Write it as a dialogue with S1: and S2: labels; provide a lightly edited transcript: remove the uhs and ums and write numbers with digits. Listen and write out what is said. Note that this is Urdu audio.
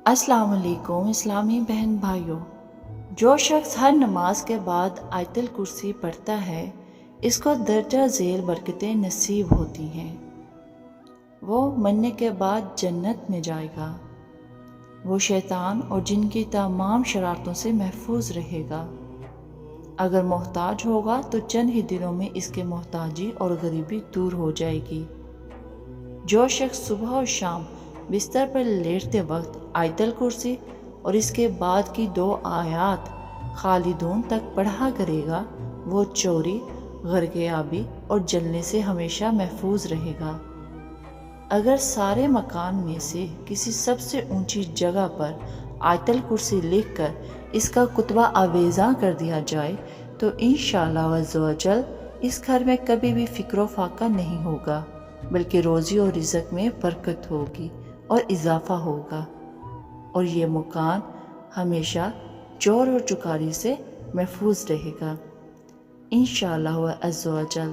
S1: السلام علیکم اسلامی بہن بھائیوں، جو شخص ہر نماز کے بعد آیت الکرسی پڑھتا ہے اس کو درجہ ذیل برکتیں نصیب ہوتی ہیں۔ وہ مرنے کے بعد جنت میں جائے گا۔ وہ شیطان اور جن کی تمام شرارتوں سے محفوظ رہے گا۔ اگر محتاج ہوگا تو چند ہی دنوں میں اس کے محتاجی اور غریبی دور ہو جائے گی۔ جو شخص صبح اور شام بستر پر لیٹتے وقت آیت الکرسی اور اس کے بعد کی 2 آیات خالدون تک پڑھا کرے گا، وہ چوری، غرق آبی اور جلنے سے ہمیشہ محفوظ رہے گا۔ اگر سارے مکان میں سے کسی سب سے اونچی جگہ پر آیت الکرسی لکھ کر اس کا کتبہ آویزاں کر دیا جائے تو انشاءاللہ عزوجل اس گھر میں کبھی بھی فقر و فاقہ نہیں ہوگا، بلکہ روزی اور رزق میں برکت ہوگی اور اضافہ ہوگا، اور یہ مکان ہمیشہ چور اور چکاری سے محفوظ رہے گا انشاءاللہ عزوجل۔